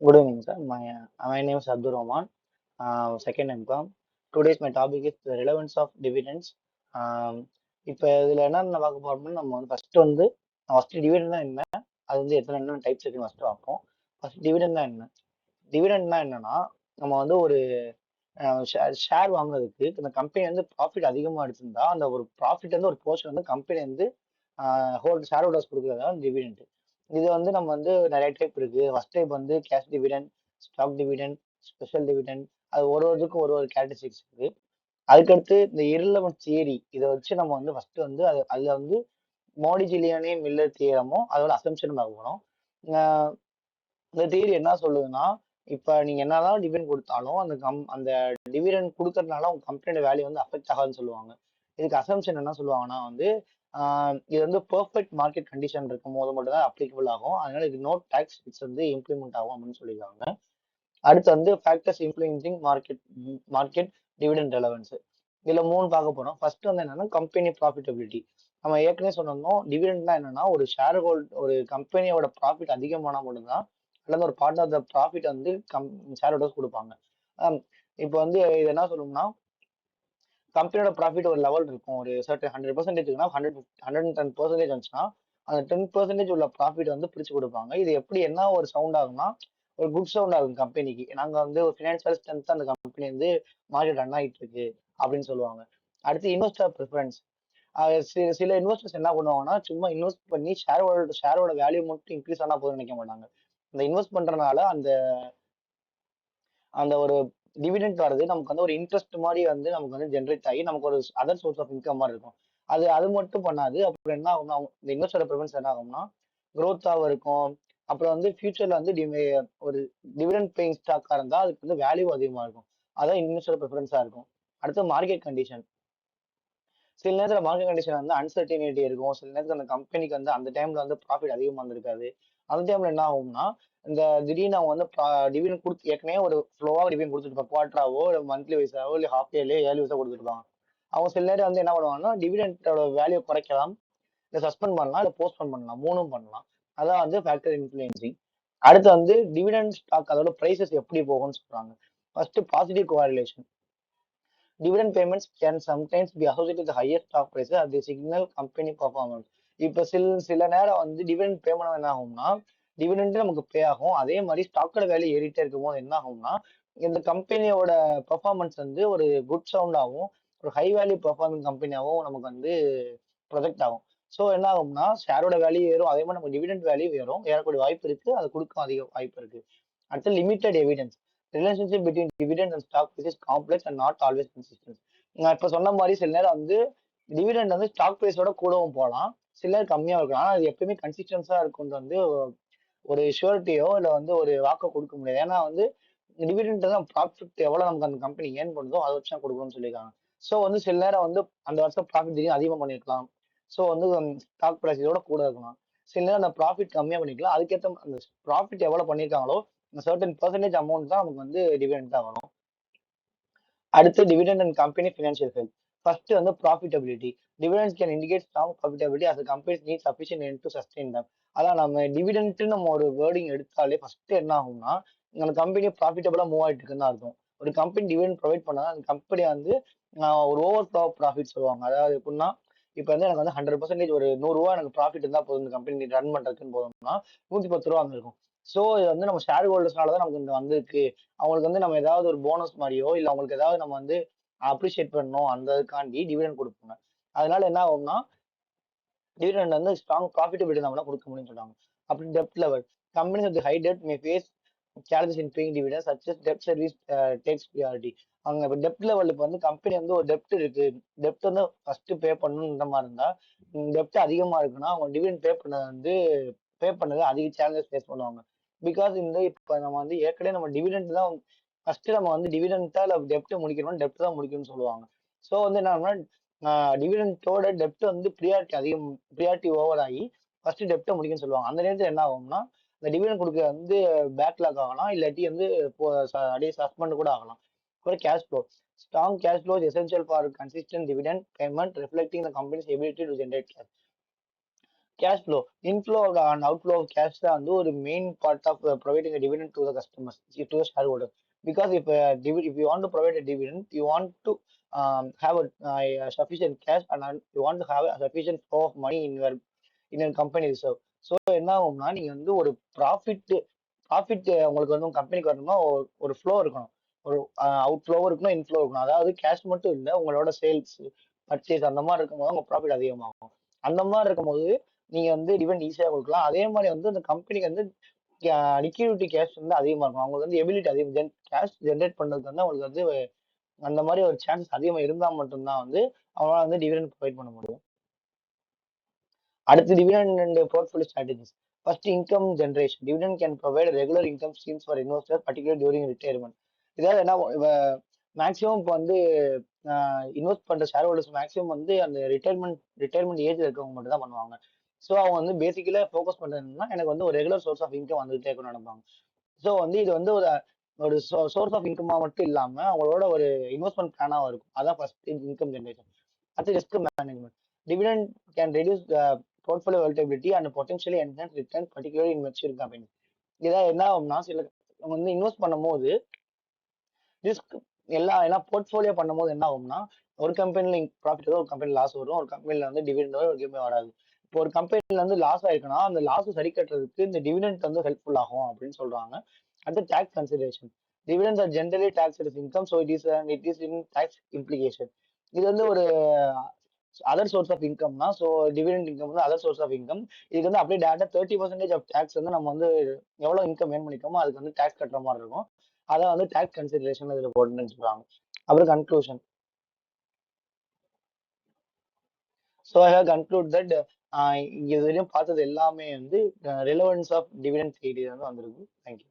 Good evening, sir. My name is Abdul Rahman, second MCOM. Today's my topic is the relevance of dividends. இப்போ இதில் என்ன பார்க்க போறோம்னா நம்ம வந்து ஃபர்ஸ்ட் டிவிடெண்ட் தான் என்ன, அது வந்து என்ன டைப்ஸ் இருக்குன்னு ஃபர்ஸ்ட் பார்ப்போம். ஃபர்ஸ்ட் டிவிடெண்ட் தான் என்ன. டிவிடெண்ட்னா என்னன்னா நம்ம வந்து ஒரு ஷேர் வாங்குறதுக்கு இந்த கம்பெனி வந்து ப்ராஃபிட் அதிகமாக எடுத்திருந்தா அந்த ஒரு ப்ராஃபிட் வந்து ஒரு போர்ஷன் வந்து கம்பெனி வந்து ஷேர் ஹோல்டர்ஸ் கொடுக்குறதா டிவிடெண்ட். இது வந்து நம்ம வந்து நிறைய டைப் இருக்கு. ஃபர்ஸ்ட் டைப் வந்து cash dividend, stock dividend, special dividend. அது ஒரு இதுக்கும் ஒரு கேரக்டரிஸ்டிக்ஸ் இருக்கு. அதுக்கடுத்து இந்த இர்ரிலவன்ட் தியரி இதை வச்சு நம்ம வந்து ஃபர்ஸ்ட் வந்து அதுல வந்து மோடிஜிலியானே மில்லர் தியரமோ அதோட அசம்ஷன் பார்க்க போறோம். இந்த தியரி என்ன சொல்லுதுன்னா, இப்ப நீங்க என்னதான் டிவிடெண்ட் கொடுத்தாலும் அந்த டிவிடெண்ட் கொடுக்கறதுனால உங்க கம்பெனியோட வேல்யூ வந்து அஃபெக்ட் ஆகாதுன்னு சொல்லுவாங்க. இதுக்கு அசம்ஷன் என்ன சொல்லுவாங்கன்னா வந்து இது வந்து பெர்ஃபெக்ட் மார்க்கெட் கண்டிஷன் இருக்கும் போது மட்டும் தான் அப்ளிகபிள் ஆகும். அதனால இது நோ டாக்ஸ் இட்ஸ் வந்து இம்ப்ளிமெண்ட் ஆகும் அப்படின்னு சொல்லியிருக்காங்க. அடுத்து வந்து factors influencing market dividend relevance. இதுல 3 பார்க்க போறோம். ஃபர்ஸ்ட் வந்து என்னன்னா கம்பெனி ப்ராஃபிட்டபிலிட்டி. நம்ம ஏற்கனவே சொன்னோம் டிவிடெண்ட்னா என்னன்னா ஒரு கம்பெனியோட ப்ராஃபிட் அதிகமானா மட்டும்தான் அல்லது ஒரு பார்ட் ஆஃப் த ப்ராஃபிட் வந்து ஷேர் ஹோல்டர்ஸ் கொடுப்பாங்க. இப்போ வந்து இது என்ன சொல்லணும்னா கம்பெனியோட ப்ராஃபிட் ஒரு லெவல் இருக்கும். ஒரு சர்டன் 100% 110% வந்துச்சுன்னா அந்த 10% உள்ள ப்ராஃபிட் வந்து பிரிச்சு கொடுப்பாங்க. இது எப்படி என்ன ஒரு சவுண்ட் ஆகும்னா ஒரு குட் சவுண்ட் ஆகும் கம்பெனிக்கு. நாங்க வந்து ஒரு ஃபினான்சியல் ஸ்ட்ரென்த் அந்த கம்பெனி வந்து மார்க்கெட் ரன் ஆகிட்டு இருக்கு அப்படின்னு சொல்லுவாங்க. அடுத்து இன்வெஸ்டர் ப்ரிஃபரன்ஸ். சில இன்வெஸ்டர்ஸ் என்ன பண்ணுவாங்கன்னா சும்மா இன்வெஸ்ட் பண்ணி ஷேரோட வேல்யூ மட்டும் இன்க்ரீஸ் ஆனா போதும் நினைக்க மாட்டாங்க. இந்த இன்வெஸ்ட் பண்றதுனால அந்த அந்த ஒரு டிவிடெண்ட் வர்றது நமக்கு வந்து ஒரு இன்ட்ரெஸ்ட் மாதிரி வந்து நமக்கு வந்து ஜென்ரேட் ஆகி நமக்கு ஒரு அதர் சோர்ஸ் ஆஃப் இன்கம் மாதிரி இருக்கும். அது மட்டும் பண்ணாது. அப்புறம் என்ன ஆகும்னா இந்த இன்வெஸ்டரோட ப்ரிஃபரன்ஸ் என்ன ஆகும்னா growth-ஆவும் இருக்கும். அப்புறம் வந்து ஃபியூச்சர்ல வந்து ஒரு டிவிடெண்ட் பேயிங் ஸ்டாக்கா இருந்தா அதுக்கு வந்து வேல்யூ அதிகமா இருக்கும். அதான் இன்வெஸ்டர் ப்ரிஃபரன்ஸா இருக்கும். அடுத்து மார்க்கெட் கண்டிஷன். சில நேரத்துல மார்க்கெட் கண்டிஷன் வந்து அன்சர்டினிட்டி இருக்கும். சில நேரத்துல அந்த கம்பெனிக்கு வந்து அந்த டைம்ல வந்து ப்ராஃபிட் அதிகமா வந்திருக்காது. அந்த டைம்ல என்ன ஆகும்னா இந்த திடீர்னு அவங்க வந்து டிவிடெண்ட் கொடுத்து ஏற்கனவே ஒரு ஃப்ளோவா டிவிடெண்ட் கொடுத்துருப்பாங்க. குவார்டராவோ இல்லை மந்த்லி வைஸாவோ இல்லை ஹாஃப் இயர்லி ஏர்லி வைஸா கொடுத்துருப்பாங்க. அவங்க சில நேரம் வந்து என்ன பண்ணுவாங்கன்னா டிவிடெண்டோட வேல்யூ குறைக்கலாம், இல்லை சஸ்பெண்ட் பண்ணலாம், இல்லை போஸ்ட்போன் பண்ணலாம், மூணும் பண்ணலாம். அதான் வந்து ஃபேக்டர் இன்ஃப்ளூயன்சிங். அடுத்து வந்து டிவிடெண்ட் ஸ்டாக் அதோட ப்ரைசஸ் எப்படி போகும்னு சொல்றாங்க. First positive correlation. Dividend payments can sometimes be associated with the higher stock prices as they signal company performance. இப்போ சில நேரம் வந்து டிவிடெண்ட் பே பண்ண என்ன ஆகும்னா டிவிடெண்ட் நமக்கு பே ஆகும். அதே மாதிரி ஸ்டாக்கோட வேல்யூ ஏறிட்டே இருக்கும் போது என்ன ஆகும்னா இந்த கம்பெனியோட பெர்ஃபார்மன்ஸ் வந்து ஒரு குட் சவுண்டாகவும் ஒரு ஹை வேல்யூ பெர்ஃபார்மிங் கம்பெனியாகவும் நமக்கு வந்து ப்ரொஜெக்ட் ஆகும். ஸோ என்ன ஆகும்னா ஷேரோட வேல்யூ ஏறும், அதே மாதிரி நம்ம டிவிடெண்ட் வேல்யூ ஏறக்கூடிய வாய்ப்பு இருக்கு, அது கொடுக்க அதிக வாய்ப்பு இருக்கு. அடுத்து limited evidence. Relationship between dividend and stock price is complex and not always consistent. நான் இப்போ சொன்ன மாதிரி சில நேரம் வந்து டிவிடெண்ட் வந்து ஸ்டாக் ப்ரைஸோட கூடவும் போகலாம், சில நேரம் கம்மியாக இருக்கலாம். ஆனால் அது எப்பயுமே கன்சிஸ்டன்ஸா இருக்கும் வந்து ஒரு ஷூரிட்டியோ இல்லை வந்து ஒரு வாக்கோ கொடுக்க முடியாது. ஏன்னா வந்து டிவிடெண்ட் தான் ப்ராஃபிட் எவ்வளோ நமக்கு அந்த கம்பெனி ஏர்ன் பண்ணுதோ அதை வச்சு தான் கொடுக்கணும்னு சொல்லியிருக்காங்க. ஸோ வந்து சில நேரம் வந்து அந்த வருஷம் ப்ராஃபிட் திடீர்னு அதிகமாக பண்ணியிருக்கலாம். ஸோ வந்து ஸ்டாக் ப்ரைஸ் இதோட கூட இருக்கலாம். சில நேரம் அந்த ப்ராஃபிட் கம்மியாக பண்ணிக்கலாம். அதுக்கேற்ற அந்த ப்ராஃபிட் எவ்வளோ பண்ணியிருக்காங்களோ சர்டன் பர்சன்டேஜ் அமௌண்ட் தான் நமக்கு வந்து டிவிடெண்ட் தான் வரும். அடுத்து dividend and company financial health. First வந்து profitability. Dividends can indicate strong profitability as companies need sufficient end to sustain them. அதான் நம்ம டிவிடெண்ட் நம்ம ஒரு வேர்டிங் எடுத்தாலே ஃபர்ஸ்ட் என்ன ஆகும்னா அந்த கம்பெனி ப்ராஃபிட்டபிளா மூவ் ஆயிட்டு இருக்குன்னு அர்த்தம். ஒரு கம்பெனி டிவிடெண்ட் ப்ரொவைட் பண்ணா அந்த கம்பெனி வந்து ஒரு ஓவர் ஃப்ளோ ப்ராஃபிட் சொல்லுவாங்க. அதாவது எப்படின்னா இப்போ வந்து எனக்கு வந்து 100% ஒரு 100 ரூபா எனக்கு ப்ராஃபிட் இருந்தா போதும் இந்த கம்பெனி ரன் பண்றதுக்குன்னு போதும்னா 110 ரூபா வந்திருக்கும். ஸோ இது வந்து நம்ம ஷேர் ஹோல்டர்ஸ்னால தான் நமக்கு இந்த வந்திருக்கு. அவங்களுக்கு வந்து நம்ம ஏதாவது ஒரு போனஸ் மாதிரியோ இல்லை அவங்களுக்கு ஏதாவது நம்ம வந்து அப்ரிஷியேட் பண்ணணும் அந்த இதுக்காண்டி டிவிடெண்ட் கொடுப்பாங்க. அதனால என்ன ஆகும்னா டிவிடெண்ட் வந்து ஸ்ட்ராங் ப்ராஃபிட்டபிலிட்டி நம்மளால கொடுக்க முடியும்னு சொல்றாங்க. அப்படி டெப்ட் level. Companies with high dept May face challenges in paying dividend such as dept service tax priority. அவங்க இப்போ டெப்ட் லெவல் இப்போ வந்து கம்பெனி வந்து ஒரு டெப்ட் இருக்கு, டெப்ட் வந்து ஃபர்ஸ்ட் பே பண்ணணும் இந்த மாதிரி இருந்தா டெப்ட் அதிகமா இருக்குன்னா அவங்க டிவிடெண்ட் பே பண்ணது அதிக சேலஞ்சஸ் ஃபேஸ் பண்ணுவாங்க. பிகாஸ் இந்த இப்போ நம்ம வந்து ஏற்கனவே நம்ம டிவிடெண்ட் தான் ஃபர்ஸ்ட் நம்ம வந்து டிவிடெண்டா இல்லை டெப்ட் முடிக்கணும், டெப்ட் தான் முடிக்கணும்னு சொல்லுவாங்க. ஸோ வந்து என்னன்னா டிவிடெண்டோட டெப்ட் வந்து ப்ரியாரிட்டி ஓவர் ஆகி ஃபர்ஸ்ட் டெப்ட்டை முடிக்கணும்னு சொல்லுவாங்க. அந்த நேரத்தில் என்ன ஆகும்னா இந்த டிவிடெண்ட் கொடுக்க வந்து பேக்லாக் ஆகலாம், இல்லாட்டி வந்து அப்படியே சஸ்பெண்ட் கூட ஆகலாம். அப்புறம் cash flow. Strong cash flow is essential for consistent dividend payment reflecting the company's ability to generate cash. Cash flow, inflow and outflow of cash தான் வந்து ஒரு main part of providing a dividend to the customers, to the shareholder. Because if you want to provide a dividend, you want to have sufficient cash, and you want to have a sufficient flow of money in your company reserve. So என்ன ஆகும்னா நீங்க வந்து ஒரு profit உங்களுக்கு வந்து கம்பெனிக்கு வரணும்னா ஒரு ஃப்ளோ இருக்கணும். ஒரு அவுட் ஃப்ளோ இருக்கணும், இன்ஃப்ளோ இருக்கணும். அதாவது கேஷ் மட்டும் இல்லை, உங்களோட சேல்ஸ், பர்ச்சேஸ் அந்த மாதிரி இருக்கும்போது உங்க ப்ராஃபிட் அதிகமாகும். அந்த மாதிரி இருக்கும்போது நீங்க வந்து டிவிடெண்ட் ஈஸியா கொடுக்கலாம். அதே மாதிரி வந்து அந்த கம்பெனிக்கு வந்து லிக்விடிட்டி கேஷ் வந்து அதிகமா இருக்கும். அவங்களுக்கு வந்து எபிலிட்டி அதிகம், கேஷ் ஜென்ரேட் பண்றதுக்கு வந்து அவங்களுக்கு வந்து அந்த மாதிரி ஒரு சான்ஸ் அதிகமா இருந்தா மட்டும்தான் வந்து அவங்களால வந்து டிவிடெண்ட் ப்ரொவைட் பண்ண முடியும். அடுத்து dividend and portfolio strategies. First, income generation. Dividend can provide regular income streams for investor, particular during retirement. இதாவது என்ன, மேக்ஸிமம் இப்போ வந்து இன்வெஸ்ட் பண்ற ஷேர் ஹோல்டர்ஸ் மேக்ஸிமம் வந்து அந்த ரிட்டையர்மெண்ட் ஏஜ் இருக்கவங்க மட்டும் தான் பண்ணுவாங்க. ஸோ அவங்க வந்து பேசிக்கலா ஃபோக்கஸ் பண்றது என்னன்னா, எனக்கு வந்து ஒரு ரெகுலர் சோர்ஸ் ஆஃப் இன்கம் வந்துகிட்டே இருக்கணும்னு நினைப்பாங்க. ஸோ வந்து இது வந்து ஒரு ஒரு சோர்ஸ் ஆஃப் இன்கமா மட்டும் இல்லாம அவங்களோட ஒரு இன்வெஸ்ட்மெண்ட் பிளானாவும் இருக்கும். அதான் ஃபர்ஸ்ட் இன்கம் ஜென்ரேஷன். அடுத்து risk management. Dividend can reduce portfolio volatility and potentially enhance return, particular in mature company. இதான் என்ன ஆகும்னா, சில வந்து இன்வெஸ்ட் பண்ணும்போது ரிஸ்க் ஏன்னா போர்ட்ஃபோலியோ பண்ணும்போது என்ன ஆகும்னா, ஒரு கம்பெனில ப்ராஃபிட் வரும், ஒரு கம்பெனில லாஸ் வரும், ஒரு கம்பெனில வந்து டிவிடெண்ட் வரும், ஒரு கம்பெனி வராது. இப்போ ஒரு கம்பெனில வந்து லாஸ் ஆயிருக்குன்னா அந்த லாஸ் சரி கட்டுறதுக்கு இந்த டிவிடெண்ட் வந்து ஹெல்ப்ஃபுல் ஆகும் அப்படின்னு சொல்றாங்க. அடுத்து tax consideration. Dividends are generally tax as income, so it is in tax implication. இது வந்து ஒரு அதர் சோர்ஸ் ஆஃப் இன்கம்னா, ஸோ டிவிடெண்ட் இன்கம் வந்து அதர் சோர்ஸ் ஆஃப் இன்கம். இதுக்கு வந்து அப்படியே டேரக்டா 30% ஆஃப் டேக்ஸ் வந்து நம்ம வந்து எவ்வளவு இன்கம் ஏர்ன் பண்ணிக்கோமோ அதுக்கு வந்து டேக்ஸ் கட்டுற மாதிரி இருக்கும். அதான் வந்து டேக்ஸ் கன்சிடரேஷன் இதுல போட்டுன்னு சொல்றாங்க. அப்புறம் conclusion. So I have conclude that இங்க இது வரையும் பார்த்தது எல்லாமே வந்து ரிலவன்ஸ் ஆஃப் டிவிடெண்ட் தியரி வந்து வந்திருக்கு. தேங்க்யூ.